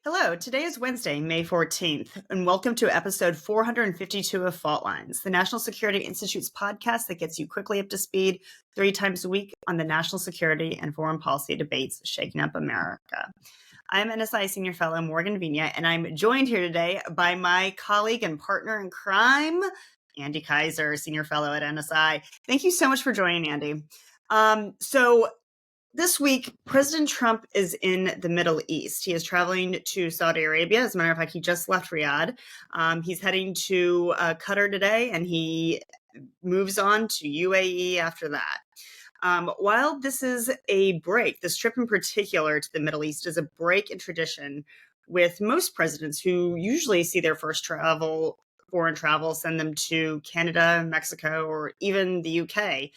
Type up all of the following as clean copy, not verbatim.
Hello, today is Wednesday, May 14th, and welcome to episode 452 of Fault Lines, the National Security Institute's podcast that gets you quickly up to speed 3 times a week on the national security and foreign policy debates shaking up America. I'm NSI Senior Fellow Morgan Vigna, and I'm joined here today by my colleague and partner in crime, Andy Kaiser, Senior Fellow at NSI. Thank you so much for joining, Andy. This week, President Trump is in the Middle East. He is traveling to Saudi Arabia. As a matter of fact, he just left Riyadh. He's heading to Qatar today, and he moves on to UAE after that. While this is a break, this trip in particular to the Middle East is a break in tradition with most presidents who usually see their first foreign travel, send them to Canada, Mexico, or even the UK.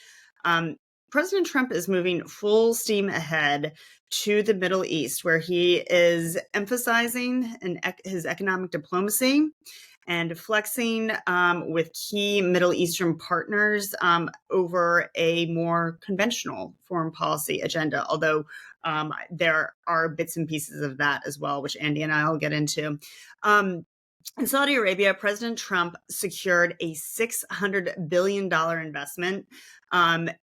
President Trump is moving full steam ahead to the Middle East, where he is emphasizing his economic diplomacy and flexing with key Middle Eastern partners over a more conventional foreign policy agenda, although there are bits and pieces of that as well, which Andy and I will get into. In Saudi Arabia, President Trump secured a $600 billion investment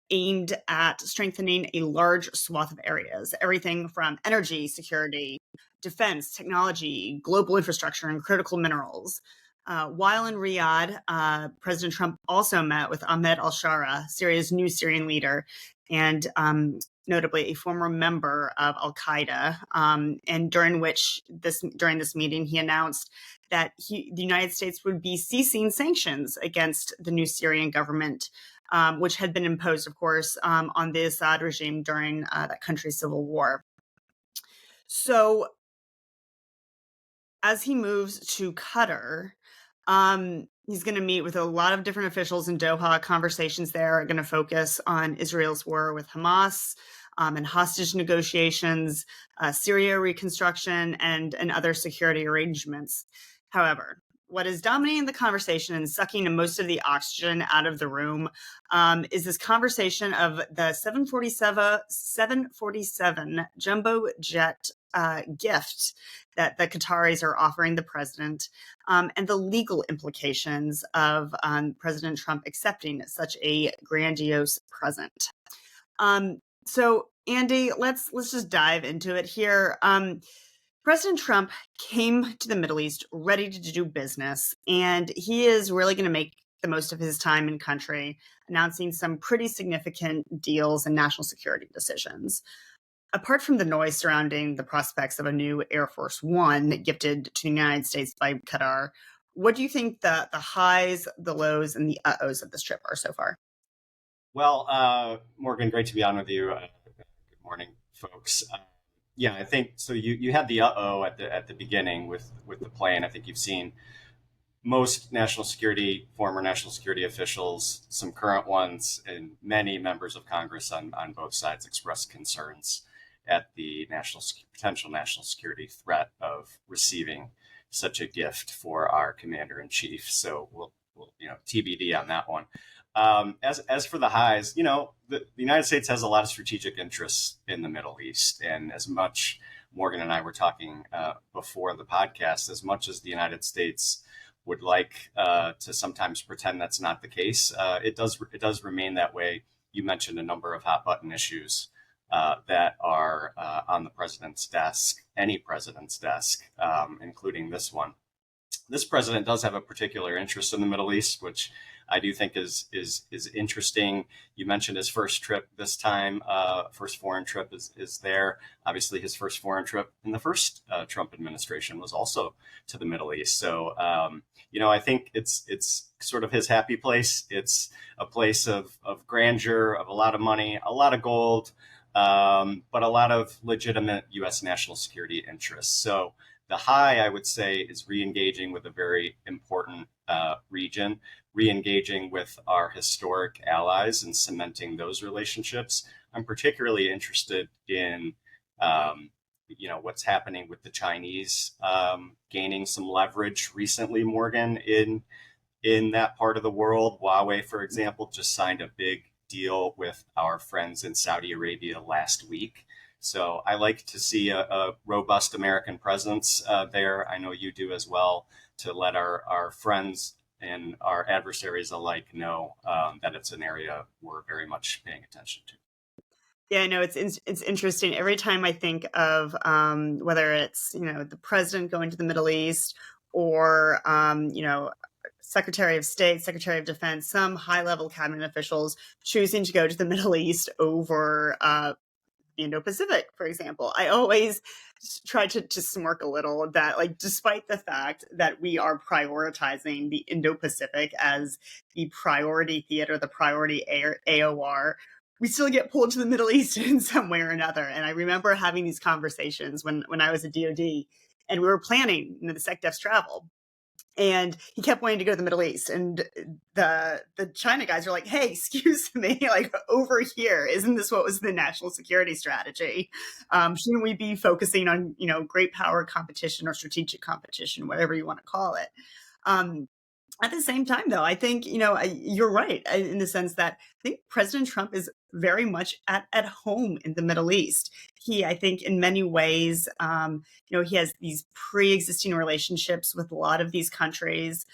aimed at strengthening a large swath of areas, everything from energy, security, defense, technology, global infrastructure, and critical minerals. While in Riyadh, President Trump also met with Ahmed al-Shara, Syria's new Syrian leader, and notably a former member of al-Qaeda. And during this meeting, he announced that the United States would be ceasing sanctions against the new Syrian government, which had been imposed, of course, on the Assad regime during that country's civil war. So as he moves to Qatar, he's going to meet with a lot of different officials in Doha. Conversations there are going to focus on Israel's war with Hamas and hostage negotiations, Syria reconstruction, and other security arrangements. However, what is dominating the conversation and sucking most of the oxygen out of the room is this conversation of the 747 jumbo jet gift that the Qataris are offering the president, and the legal implications of President Trump accepting such a grandiose present. So, Andy, let's just dive into it here. President Trump came to the Middle East ready to do business, and he is really going to make the most of his time in country, announcing some pretty significant deals and national security decisions. Apart from the noise surrounding the prospects of a new Air Force One gifted to the United States by Qatar, what do you think the highs, the lows, and the uh-ohs of this trip are so far? Well, Morgan, great to be on with you. Good morning, folks. Yeah, I think so. You had the uh-oh at the beginning with the plane. I think you've seen most former national security officials, some current ones, and many members of Congress on both sides express concerns at the potential national security threat of receiving such a gift for our commander in chief. So we'll TBD on that one. As for the highs, the United States has a lot of strategic interests in the Middle East. And as much, Morgan and I were talking before the podcast, as much as the United States would like to sometimes pretend that's not the case, it does remain that way. You mentioned a number of hot button issues that are on the president's desk, any president's desk, including this one. This president does have a particular interest in the Middle East, which I do think is interesting. You mentioned his first trip this time, first foreign trip is there. Obviously, his first foreign trip in the first Trump administration was also to the Middle East. So, I think it's sort of his happy place. It's a place of grandeur, of a lot of money, a lot of gold, but a lot of legitimate U.S. national security interests. So the high, I would say, is re-engaging with a very important region, re-engaging with our historic allies and cementing those relationships. I'm particularly interested in, what's happening with the Chinese gaining some leverage recently, Morgan, in that part of the world. Huawei, for example, just signed a big deal with our friends in Saudi Arabia last week So I like to see a robust American presence there. I know you do as well, to let our friends and our adversaries alike know that it's an area we're very much paying attention to. Yeah, no, it's interesting. Every time I think of whether it's the president going to the Middle East or Secretary of State, Secretary of Defense, some high level cabinet officials choosing to go to the Middle East over the Indo-Pacific, for example, I always try to smirk a little that, like, despite the fact that we are prioritizing the Indo-Pacific as the priority theater, the priority AOR, we still get pulled to the Middle East in some way or another. And I remember having these conversations when I was at DoD, and we were planning the SecDef's travel. And he kept wanting to go to the Middle East, and the China guys are like, "Hey, excuse me, like, over here, isn't this what was the national security strategy? Shouldn't we be focusing on great power competition or strategic competition, whatever you want to call it?" Um, at the same time, though, I think, you're right in the sense that I think President Trump is very much at home in the Middle East. I think, in many ways, he has these pre-existing relationships with a lot of these countries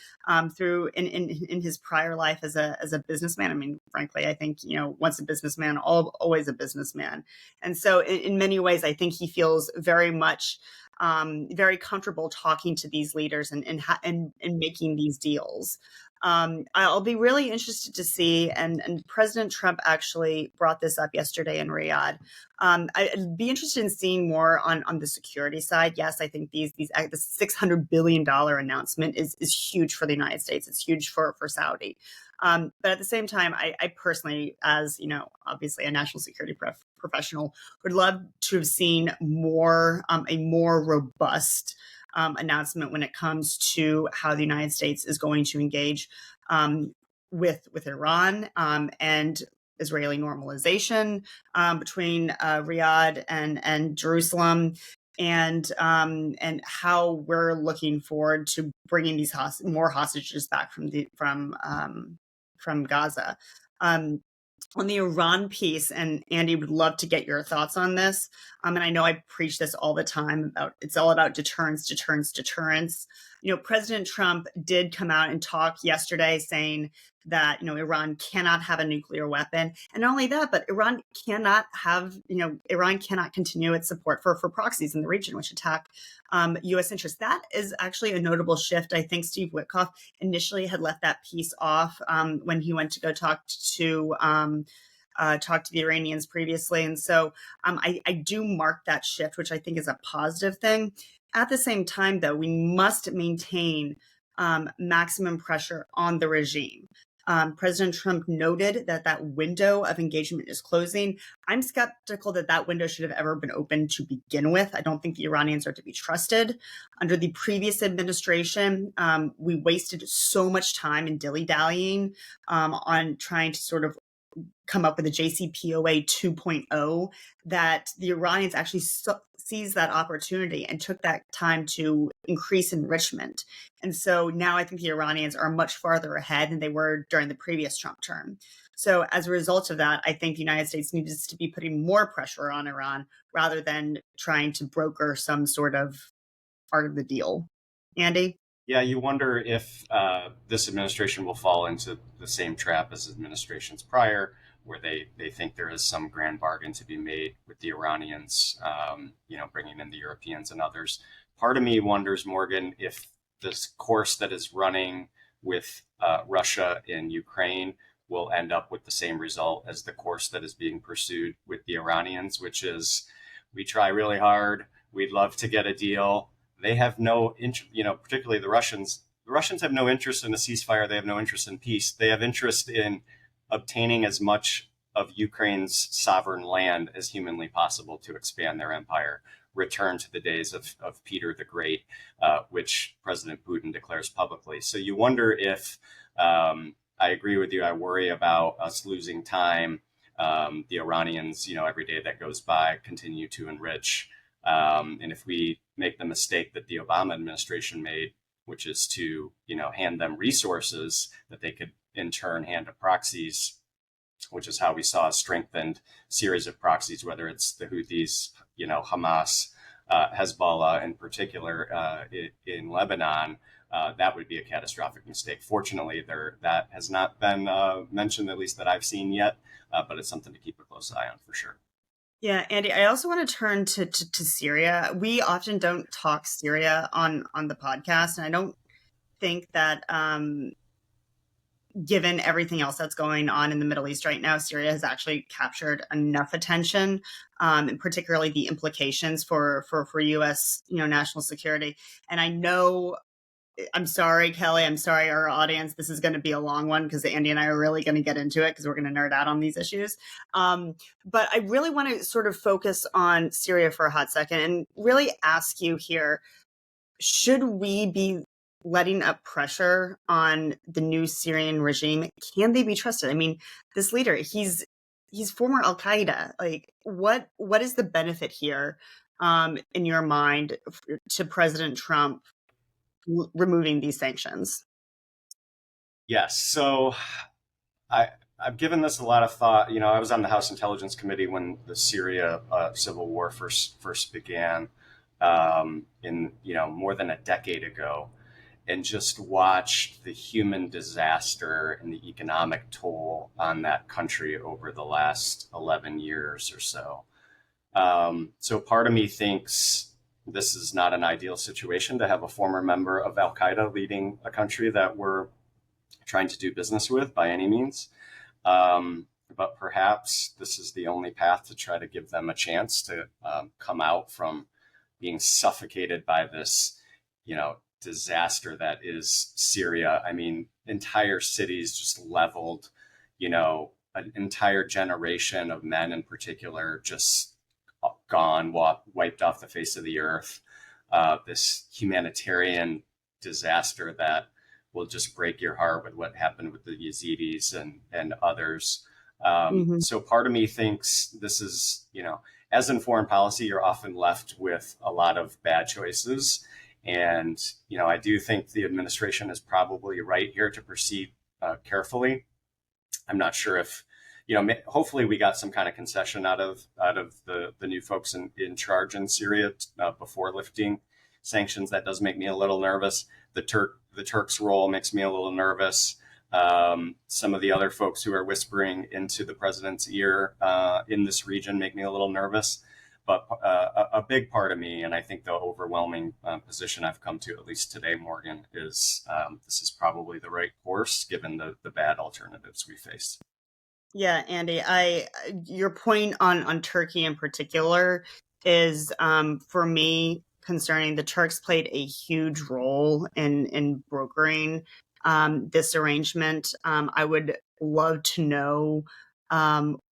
through in his prior life as a businessman. I mean, frankly, I think, once a businessman, always a businessman. And so, in many ways, I think he feels very much very comfortable talking to these leaders and making these deals. I'll be really interested to see, and President Trump actually brought this up yesterday in Riyadh. I'd be interested in seeing more on the security side. Yes, I think the $600 billion announcement is huge for the United States. It's huge for Saudi. But at the same time, I personally, as obviously a national security professional, would love to have seen a more robust announcement when it comes to how the United States is going to engage with Iran and Israeli normalization between Riyadh and Jerusalem, and how we're looking forward to bringing these more hostages back from Gaza. On the Iran piece, and Andy, would love to get your thoughts on this. And I know I preach this all the time about it's all about deterrence, deterrence, deterrence. President Trump did come out and talk yesterday saying that Iran cannot have a nuclear weapon, and not only that, but Iran cannot continue its support for proxies in the region, which attack U.S. interests. That is actually a notable shift. I think Steve Witkoff initially had left that piece off when he went to go talk to the Iranians previously. And so I do mark that shift, which I think is a positive thing. At the same time, though, we must maintain maximum pressure on the regime. President Trump noted that window of engagement is closing. I'm skeptical that window should have ever been opened to begin with. I don't think the Iranians are to be trusted. Under the previous administration, we wasted so much time in dilly-dallying on trying to sort of come up with a JCPOA 2.0, that the Iranians actually seized that opportunity and took that time to increase enrichment. And so now I think the Iranians are much farther ahead than they were during the previous Trump term. So as a result of that, I think the United States needs to be putting more pressure on Iran rather than trying to broker some sort of part of the deal. Andy? Yeah, you wonder if this administration will fall into the same trap as administrations prior, where they think there is some grand bargain to be made with the Iranians, bringing in the Europeans and others. Part of me wonders, Morgan, if this course that is running with Russia in Ukraine will end up with the same result as the course that is being pursued with the Iranians, which is, we try really hard, we'd love to get a deal. They have no interest, particularly the Russians. The Russians have no interest in a ceasefire. They have no interest in peace. They have interest in obtaining as much of Ukraine's sovereign land as humanly possible to expand their empire, return to the days of Peter the Great, which President Putin declares publicly. So you wonder if, I agree with you, I worry about us losing time. The Iranians, every day that goes by, continue to enrich. And if we make the mistake that the Obama administration made, which is to, hand them resources that they could in turn hand to proxies which is how we saw a strengthened series of proxies, whether it's the Houthis, Hamas, Hezbollah in particular in Lebanon. That would be a catastrophic mistake. Fortunately, that has not been mentioned, at least that I've seen yet, but it's something to keep a close eye on for sure. Yeah, Andy, I also want to turn to Syria. We often don't talk Syria on the podcast, and I don't think that given everything else that's going on in the Middle East right now, Syria has actually captured enough attention, and particularly the implications for U.S. national security. And I know, I'm sorry, Kelly, I'm sorry, our audience, this is going to be a long one because Andy and I are really going to get into it because we're going to nerd out on these issues. But I really want to sort of focus on Syria for a hot second and really ask you here, should we be letting up pressure on the new Syrian regime? Can they be trusted? I mean, this leader, he's former Al Qaeda. Like, what is the benefit here, in your mind, to President Trump removing these sanctions? Yes. So I've given this a lot of thought. I was on the House Intelligence Committee when the Syria civil war first began, in more than a decade ago, and just watched the human disaster and the economic toll on that country over the last 11 years or so. So part of me thinks this is not an ideal situation to have a former member of Al Qaeda leading a country that we're trying to do business with by any means. But perhaps this is the only path to try to give them a chance to come out from being suffocated by this, disaster that is Syria. I mean, entire cities just leveled, an entire generation of men in particular just gone, wiped off the face of the earth. This humanitarian disaster that will just break your heart with what happened with the Yazidis and others. So part of me thinks this is, as in foreign policy, you're often left with a lot of bad choices. And, I do think the administration is probably right here to proceed carefully. I'm not sure if, hopefully we got some kind of concession out of the new folks in charge in Syria before lifting sanctions. That does make me a little nervous. The Turks' role makes me a little nervous. Some of the other folks who are whispering into the president's ear in this region make me a little nervous. But a big part of me, and I think the overwhelming position I've come to, at least today, Morgan, is this is probably the right course given the bad alternatives we face. Yeah, Andy, your point on Turkey in particular is, for me, concerning. The Turks played a huge role in brokering this arrangement. I would love to know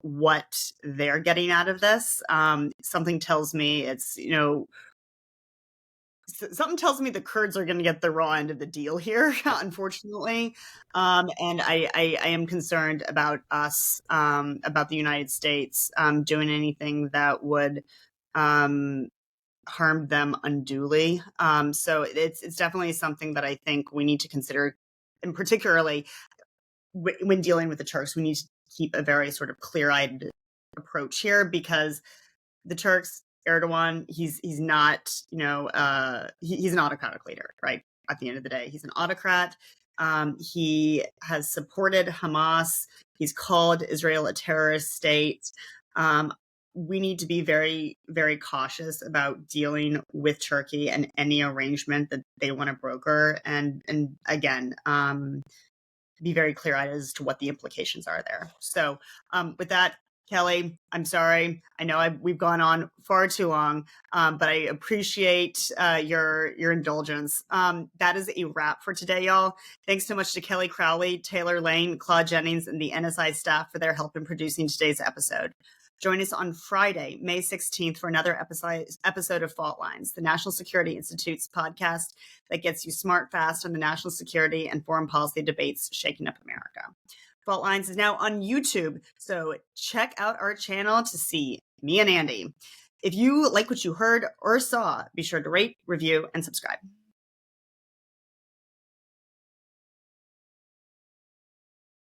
what they're getting out of this. Something tells me something tells me the Kurds are going to get the raw end of the deal here, unfortunately. And I am concerned about us, about the United States, doing anything that would harm them unduly. So it's definitely something that I think we need to consider, and particularly when dealing with the Turks, we need to keep a very sort of clear-eyed approach here, because the Turks, Erdogan, he's not, he's an autocratic leader, right? At the end of the day, he's an autocrat. He has supported Hamas. He's called Israel a terrorist state. We need to be very, very cautious about dealing with Turkey and any arrangement that they want to broker. And again, be very clear-eyed as to what the implications are there. So with that, Kelly, I'm sorry. I know we've gone on far too long, but I appreciate your indulgence. That is a wrap for today, y'all. Thanks so much to Kelly Crowley, Taylor Lane, Claude Jennings, and the NSI staff for their help in producing today's episode. Join us on Friday, May 16th, for another episode of Fault Lines, the National Security Institute's podcast that gets you smart fast on the national security and foreign policy debates shaking up America. Fault Lines is now on YouTube, so check out our channel to see me and Andy. If you like what you heard or saw, be sure to rate, review, and subscribe.